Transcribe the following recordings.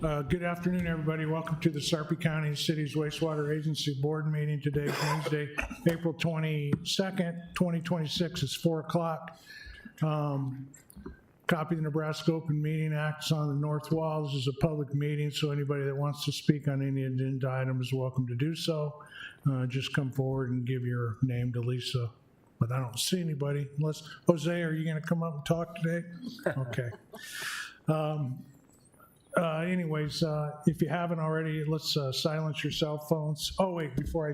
Good afternoon, everybody. Welcome to the Sarpy County City's Wastewater Agency Board meeting today, Wednesday, April 22nd, 2026. It's 4 o'clock. Copy of the Nebraska Open Meeting Act is on the north wall. This is a public meeting, so anybody that wants to speak on any agenda item is welcome to do so. Just come forward and give your name to Lisa. But I don't see anybody. Unless, Jose, are you going to come up and talk today? Okay. Anyways, if you haven't already, let's silence your cell phones. Oh, wait, before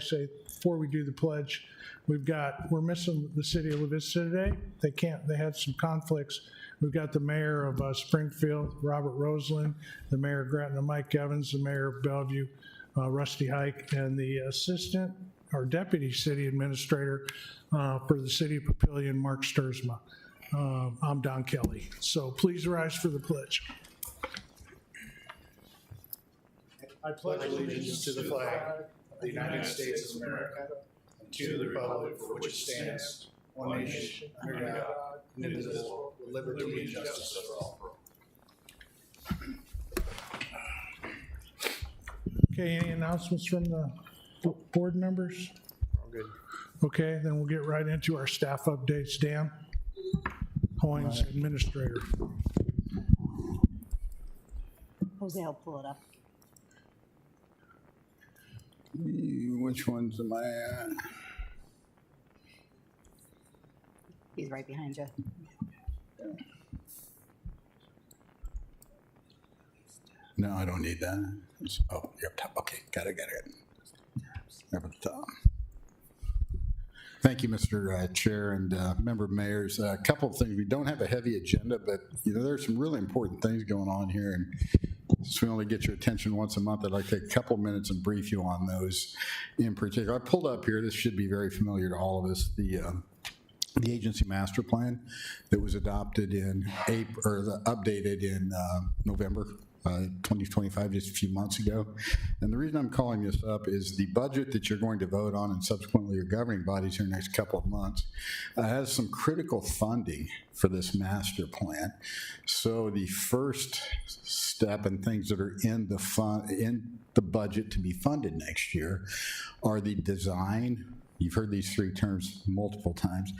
we do the pledge, we're missing the city of La Vista today. They had some conflicts. We've got the mayor of Springfield, Robert Roseland, the mayor of Gretna, Mike Evans, the mayor of Bellevue, Rusty Hike, and the assistant or deputy city administrator for the city of Papillion, Mark Sturzma. I'm Don Kelly. So please rise for the pledge. I pledge allegiance to the flag of the United States of America and to the republic for which it stands, one nation, under God, indivisible, with liberty and justice for all. Okay, any announcements from the board members? All good. Okay, then we'll get right into our staff updates. Dan Hoynes, administrator. Jose, I'll pull it up. Which ones am I at? He's right behind you. No, I don't need that. Oh, you're up top. Okay, got it. Up at the top. Thank you, Mr. Chair and member mayors. A couple of things. We don't have a heavy agenda, but there's some really important things going on here, and since we only get your attention once a month, I'd like to take a couple of minutes and brief you on those in particular. I pulled up here. This should be very familiar to all of us. The agency master plan that was adopted in April, or updated in November 2025, just a few months ago. And the reason I'm calling this up is the budget that you're going to vote on and subsequently your governing bodies here in the next couple of months has some critical funding for this master plan. So the first step and things that are in the budget to be funded next year are the design. You've heard these three terms multiple times: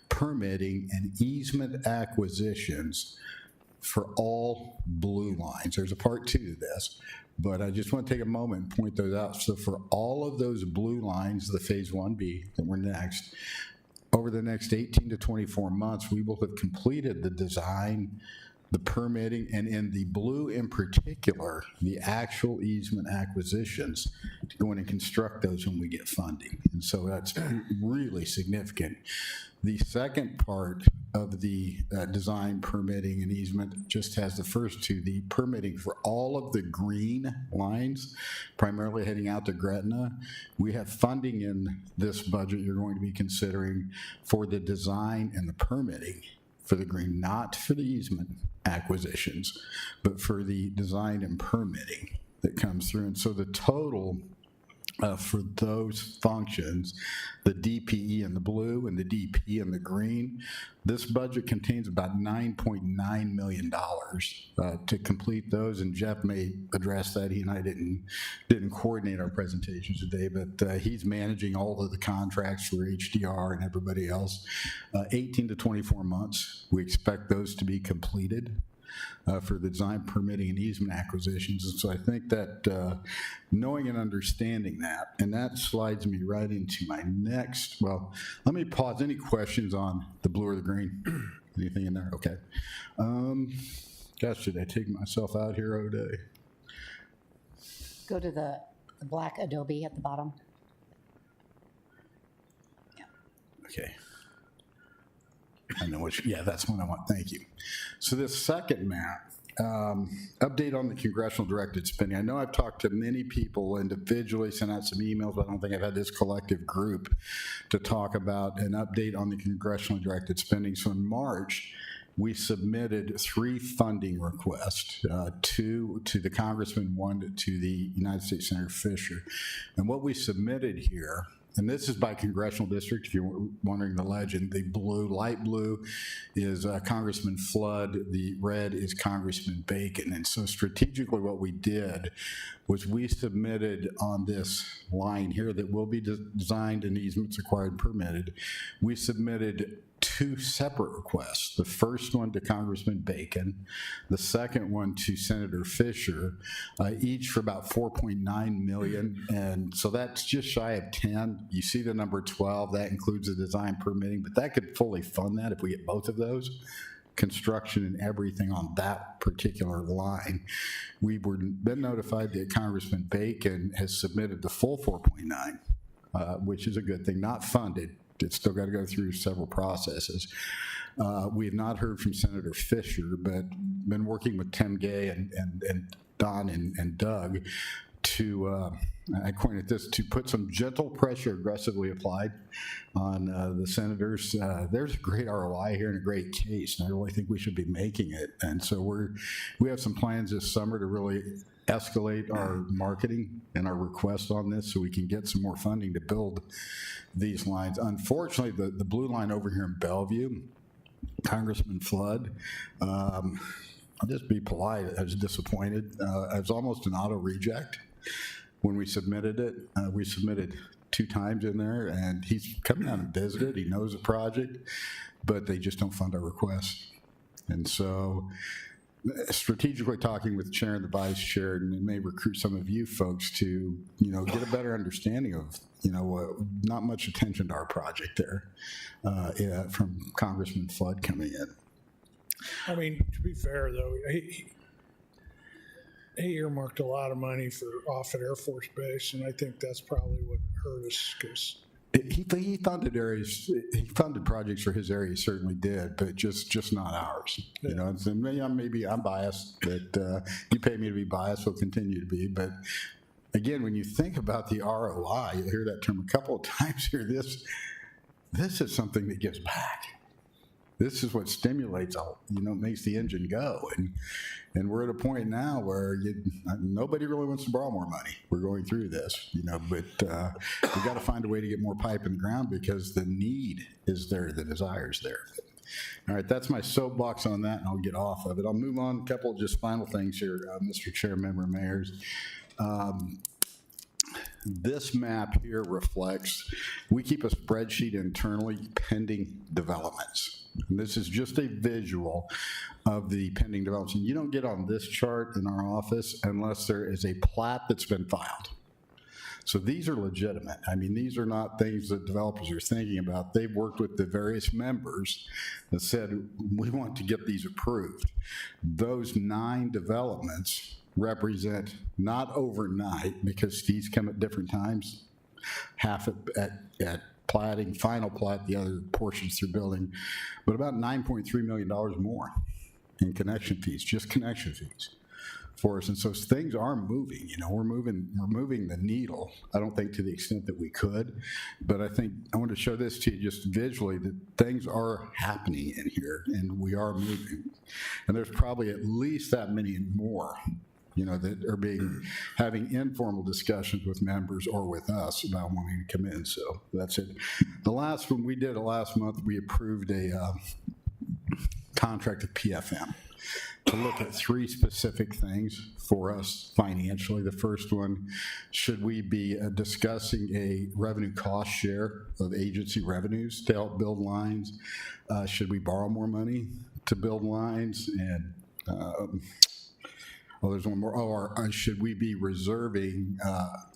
permitting and easement acquisitions for all blue lines. There's a part two to this, but I just want to take a moment and point those out. So for all of those blue lines, the phase 1B that we're next, over the next 18 to 24 months, we will have completed the design, the permitting, and in the blue in particular, the actual easement acquisitions to go in and construct those when we get funding. And so that's really significant. The second part of the design, permitting, and easement just has the first two, the permitting for all of the green lines, primarily heading out to Gretna. We have funding in this budget you're going to be considering for the design and the permitting for the green, not for the easement acquisitions, but for the design and permitting that comes through. And so the total for those functions, the DPE in the blue and the DP in the green, this budget contains about $9.9 million to complete those. And Jeff may address that. He and I didn't coordinate our presentations today, but he's managing all of the contracts for HDR and everybody else. 18 to 24 months, we expect those to be completed. For the design, permitting, and easement acquisitions. And so I think that knowing and understanding that, and that slides me right into my next, well, let me pause. Any questions on the blue or the green? Anything in there? Okay. Gosh, should I take myself out here, O'Day? Go to the black Adobe at the bottom. Yeah. Okay. I know which, yeah, that's what I want. Thank you. So this second map, update on the congressional directed spending. I know I've talked to many people individually, sent out some emails, but I don't think I've had this collective group to talk about an update on the congressional directed spending. So in March, we submitted 3 funding requests, 2 to the congressman, 1 to the United States Senator Fisher. And what we submitted here and this is by congressional district, if you're wondering the legend. The blue, light blue is Congressman Flood, the red is Congressman Bacon. And so strategically what we did was we submitted on this line here that will be designed and easements acquired and permitted, we submitted 2 separate requests. The first one to Congressman Bacon, the second one to Senator Fisher, each for about $4.9 million. And so that's just shy of 10. You see the number 12, that includes the design permitting, but that could fully fund that if we get both of those. Construction and everything on that particular line. We've been notified that Congressman Bacon has submitted the full 4.9, which is a good thing, not funded. It's still got to go through several processes. We have not heard from Senator Fisher, but been working with Tim Gay and Don and Doug to, I coined it this, to put some gentle pressure aggressively applied on the senators. There's a great ROI here and a great case, and I really think we should be making it. And so we have some plans this summer to really escalate our marketing and our request on this so we can get some more funding to build these lines. Unfortunately, the blue line over here in Bellevue, Congressman Flood, I'll just be polite, I was disappointed. I was almost an auto reject when we submitted it. We submitted 2 times in there, and he's come down and visited. He knows the project, but they just don't fund our requests. And so strategically talking with the chair and the vice chair, and it may recruit some of you folks to, get a better understanding of, not much attention to our project there from Congressman Flood coming in. I mean, to be fair, though, he earmarked a lot of money for Offutt Air Force Base, and I think that's probably what hurt us, because he funded areas. He funded projects for his area. He certainly did, but just not ours. Yeah. And maybe I'm biased. But you pay me to be biased. We'll continue to be. But again, when you think about the ROI, you hear that term a couple of times here. This is something that gives back. This is what stimulates, makes the engine go. And we're at a point now where nobody really wants to borrow more money. We're going through this, but we've got to find a way to get more pipe in the ground because the need is there, the desire is there. All right, that's my soapbox on that, and I'll get off of it. I'll move on. A couple of just final things here, Mr. Chair, member mayors. This map here reflects, we keep a spreadsheet internally pending developments. And this is just a visual of the pending developments. And you don't get on this chart in our office unless there is a plat that's been filed. So these are legitimate. I mean, these are not things that developers are thinking about. They've worked with the various members that said, we want to get these approved. Those 9 developments represent not overnight, because these come at different times, half at platting, final plat, the other portions through building, but about $9.3 million more in connection fees, just connection fees for us. And so things are moving, we're moving the needle. I don't think to the extent that we could, but I think I want to show this to you just visually, that things are happening in here and we are moving. And there's probably at least that many more that are having informal discussions with members or with us about wanting to come in. So that's it. The last one we did last month, we approved a contract with PFM to look at 3 specific things for us financially. The first one, should we be discussing a revenue cost share of agency revenues to help build lines? Should we borrow more money to build lines? And there's one more. Or should we be reserving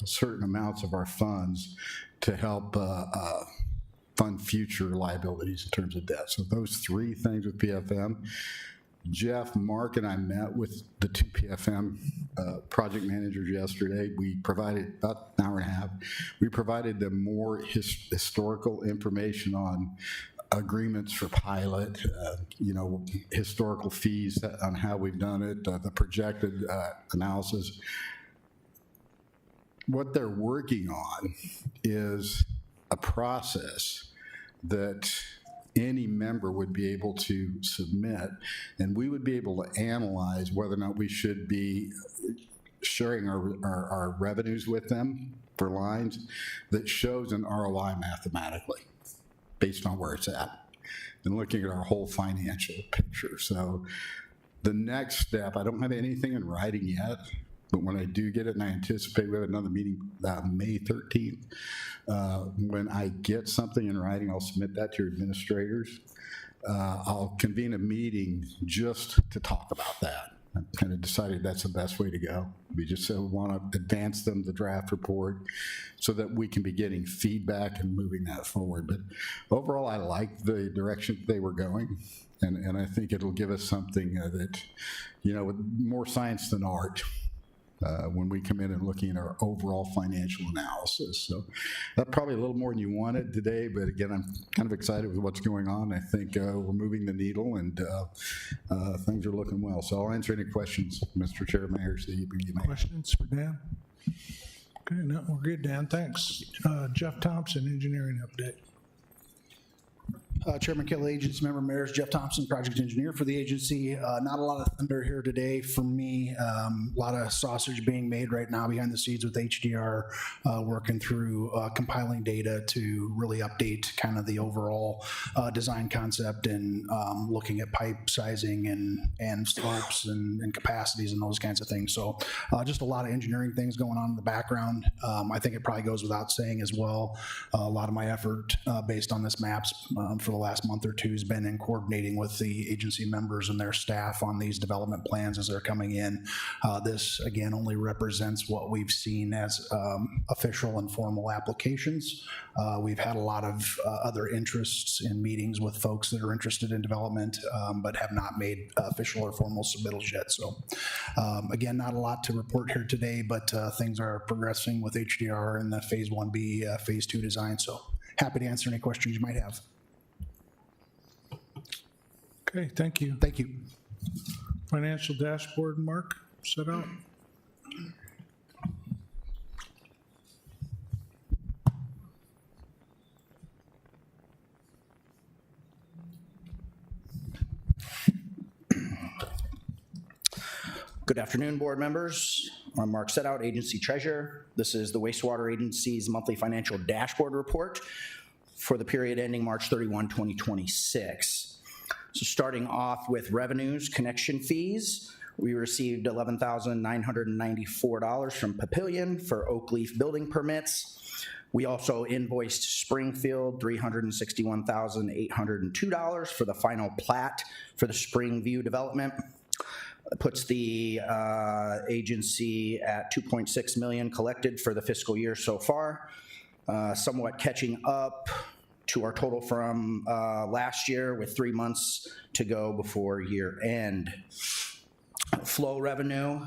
certain amounts of our funds to help fund future liabilities in terms of debt? So those 3 things with PFM. Jeff, Mark, and I met with the 2 PFM project managers yesterday. We provided about an hour and a half. We provided them more historical information on agreements for pilot, historical fees on how we've done it, the projected analysis. What they're working on is a process that any member would be able to submit, and we would be able to analyze whether or not we should be sharing our revenues with them for lines that shows an ROI mathematically based on where it's at and looking at our whole financial picture. So the next step, I don't have anything in writing yet, but when I do get it, and I anticipate we have another meeting May 13th, when I get something in writing, I'll submit that to your administrators. I'll convene a meeting just to talk about that. I've kind of decided that's the best way to go. We just want to advance them the draft report so that we can be getting feedback and moving that forward. But overall, I like the direction they were going, and I think it'll give us something that, with more science than art when we come in and looking at our overall financial analysis. So that's probably a little more than you wanted today, but again, I'm kind of excited with what's going on. I think we're moving the needle, and things are looking well. So I'll answer any questions, Mr. Chair, Mayors, that you may have. Questions for Dan? Okay, no, we're good, Dan, thanks. Jeff Thompson, engineering update. Chairman Kelly, agency member, mayors, Jeff Thompson, project engineer for the agency. Not a lot of thunder here today from me. A lot of sausage being made right now behind the scenes with HDR, working through compiling data to really update kind of the overall design concept and looking at pipe sizing and slopes and capacities and those kinds of things. So just a lot of engineering things going on in the background. I think it probably goes without saying as well. A lot of my effort based on this maps for the last month or two has been in coordinating with the agency members and their staff on these development plans as they're coming in. This, again, only represents what we've seen as official and formal applications. We've had a lot of other interests in meetings with folks that are interested in development, but have not made official or formal submittals yet. So, again, not a lot to report here today, but things are progressing with HDR and the Phase 1B, Phase 2 design. So happy to answer any questions you might have. Okay, thank you. Thank you. Financial dashboard, Mark, set out. Good afternoon, board members. I'm Mark Setout, Agency Treasurer. This is the Wastewater Agency's monthly financial dashboard report for the period ending March 31, 2026. So starting off with revenues, connection fees, we received $11,994 from Papillion for oak leaf building permits. We also invoiced Springfield $361,802 for the final plat for the Springview development. It puts the agency at $2.6 million collected for the fiscal year so far, somewhat catching up to our total from last year with 3 months to go before year end. Flow revenue,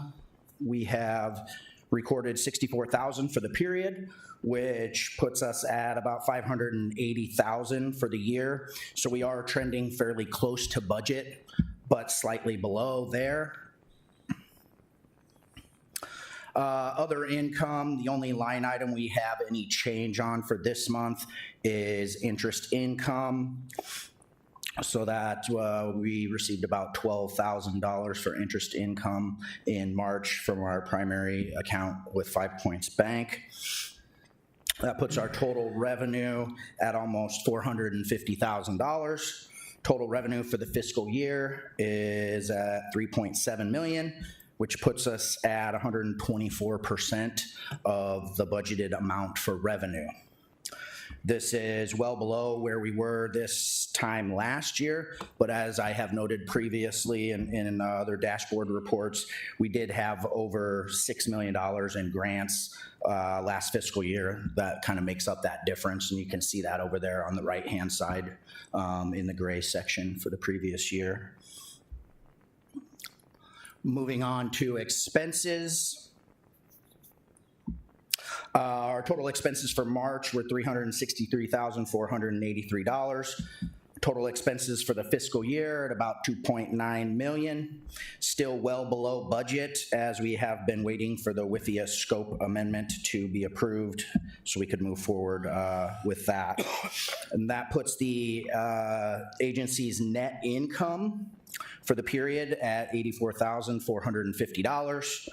we have recorded $64,000 for the period, which puts us at about $580,000 for the year. So we are trending fairly close to budget, but slightly below there. Other income, the only line item we have any change on for this month is interest income. So that we received about $12,000 for interest income in March from our primary account with 5 Points Bank. That puts our total revenue at almost $450,000. Total revenue for the fiscal year is at $3.7 million, which puts us at 124% of the budgeted amount for revenue. This is well below where we were this time last year, but as I have noted previously in other dashboard reports, we did have over $6 million in grants last fiscal year. That kind of makes up that difference, and you can see that over there on the right-hand side in the gray section for the previous year. Moving on to expenses. Our total expenses for March were $363,483. Total expenses for the fiscal year at about $2.9 million. Still well below budget, as we have been waiting for the WIFIA scope amendment to be approved so we could move forward with that. And that puts the agency's net income for the period at $84,450.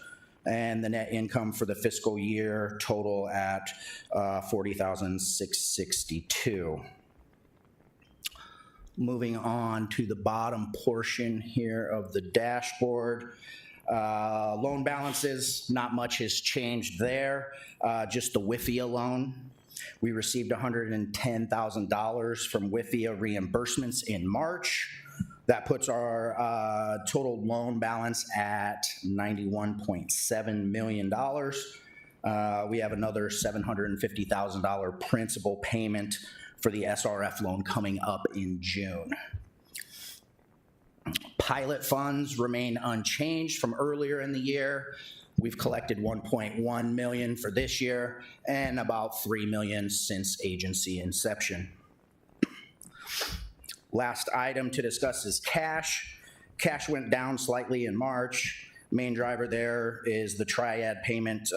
and the net income for the fiscal year total at $40,662. Moving on to the bottom portion here of the dashboard. Loan balances, not much has changed there, just the WIFIA loan. We received $110,000 from WIFIA reimbursements in March. That puts our total loan balance at $91.7 million. We have another $750,000 principal payment for the SRF loan coming up in June. Pilot funds remain unchanged from earlier in the year. We've collected $1.1 million for this year and about $3 million since agency inception. Last item to discuss is cash. Cash went down slightly in March. Main driver there is the Triad payment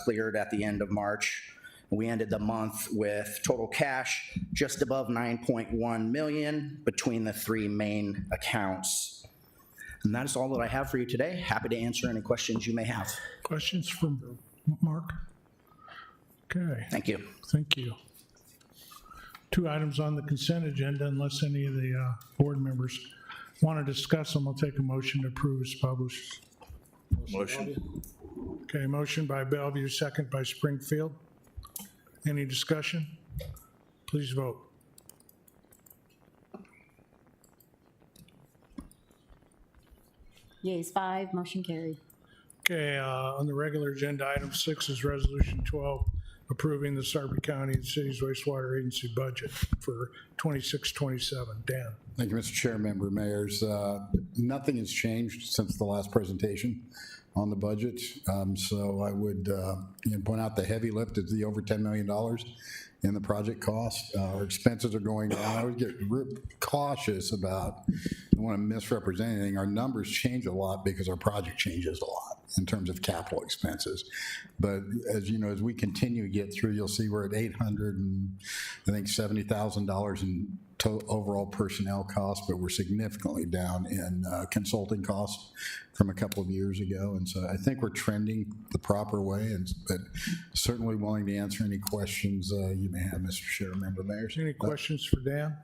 cleared at the end of March. We ended the month with total cash just above $9.1 million between the three main accounts. And that is all that I have for you today. Happy to answer any questions you may have. Questions from Mark? Okay, Thank you. thank you. 2 items on the consent agenda, unless any of the board members want to discuss them, I'll take a motion to approve as published. Motion. Okay, motion by Bellevue, second by Springfield. Any discussion? Please vote. Yeas, 5, motion carried. Okay, on the regular agenda, item 6 is resolution 12, approving the Sarpy County and City's wastewater agency budget for 26-27. Dan? Thank you, Mr. Chair, member mayors. Nothing has changed since the last presentation on the budget. So I would point out the heavy lift is the over $10 million in the project cost. Our expenses are going down. I would get cautious about, I don't want to misrepresent anything. Our numbers change a lot because our project changes a lot in terms of capital expenses. But as you know, as we continue to get through, you'll see we're at $870,000 in overall personnel costs, but we're significantly down in consulting costs from a couple of years ago. And so I think we're trending the proper way, but certainly willing to answer any questions you may have, Mr. Chair, member mayors. Any questions for Dan?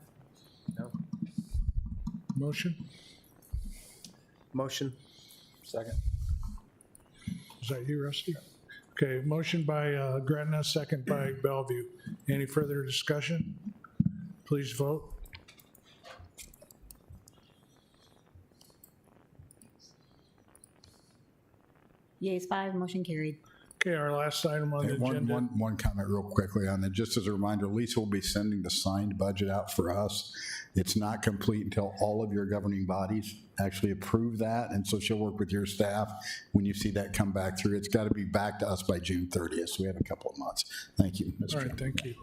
No. Motion? Motion. Second. Is that you, Rusty? Okay, motion by Gretna, second by Bellevue. Any further discussion? Please vote. Yeas, 5, motion carried. Okay, our last item on the agenda. One comment real quickly on that. Just as a reminder, Lisa will be sending the signed budget out for us. It's not complete until all of your governing bodies actually approve that. And so she'll work with your staff when you see that come back through. It's got to be back to us by June 30th. So we have a couple of months. Thank you, Mr. All Chairman. right, thank you.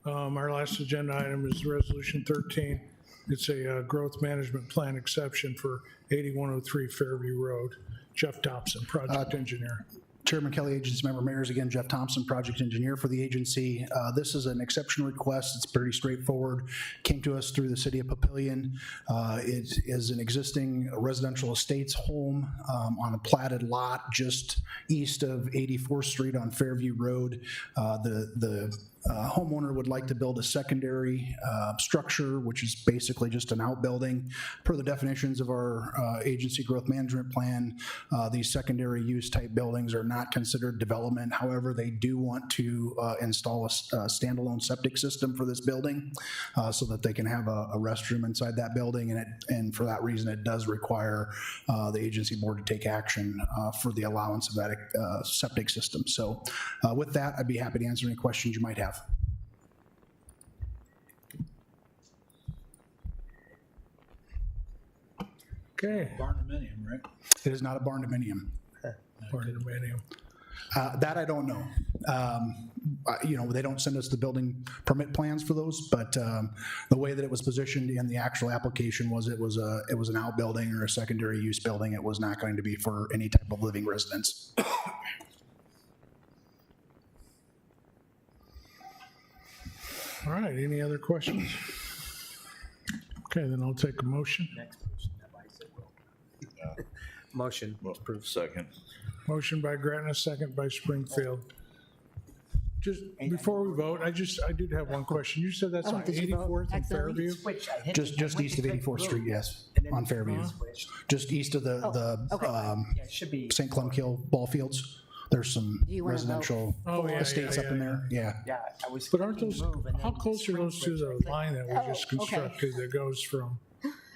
Our last agenda item is Resolution 13. It's a growth management plan exception for 8103 Fairview Road. Jeff Thompson, project engineer. Chairman Kelly, agency member mayors, again, Jeff Thompson, project engineer for the agency. This is an exception request. It's pretty straightforward. Came to us through the city of Papillion. It is an existing residential estates home on a platted lot just east of 84th Street on Fairview Road. The homeowner would like to build a secondary structure, which is basically just an outbuilding. Per the definitions of our agency growth management plan, these secondary use type buildings are not considered development. However, they do want to install a standalone septic system for this building so that they can have a restroom inside that building. And for that reason, it does require the agency board to take action for the allowance of that septic system. So with that, I'd be happy to answer any questions you might have. Okay. Barndominium, right? It is not a barn dominium. Barndominium. That I don't know. They don't send us the building permit plans for those, but the way that it was positioned in the actual application was it was an outbuilding or a secondary use building. It was not going to be for any type of living residence. All right, any other questions? Okay, then I'll take a motion. Next motion. Motion. Approve. Second. Motion by Gretna, second by Springfield. Just before we vote, I did have one question. You said that's Oh, on did you vote 84th and accidentally? Fairview? Just east of 84th Street, yes, on Fairview. Just east of the okay. Yeah, it should be. St. Clem Kill ball fields. There's some Do you wanna vote? residential Oh, yeah, estates yeah, up in yeah, there, yeah. Yeah, I was. But aren't thinking those, move, and how then close are those to Spring the Bridge, line that we just Oh, okay. constructed that goes from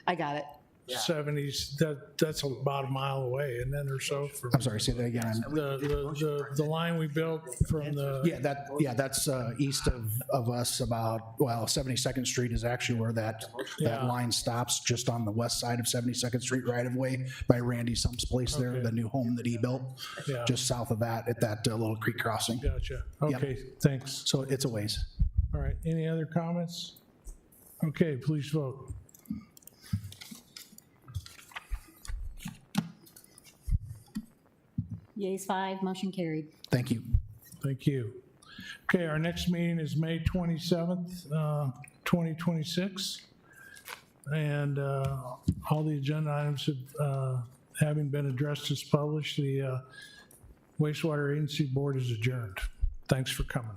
I got it. Yeah. 70s? That's about a mile away, and then or so from I'm sorry, say that again. the line we built from the, That's east of us about, well, 72nd Street is actually where that Yeah. line stops, just on the west side of 72nd Street right of way by Randy Sump's place there, Okay. the new home that he built, Yeah. just south of that at that little creek crossing. gotcha. Okay, thanks. So it's a ways. All right, any other comments? Okay, please vote. Yeas 5, motion carried. Thank you. Thank you. Okay, our next meeting is May 27th, 2026. And all the agenda items have, having been addressed as published, the Wastewater Agency Board is adjourned. Thanks for coming.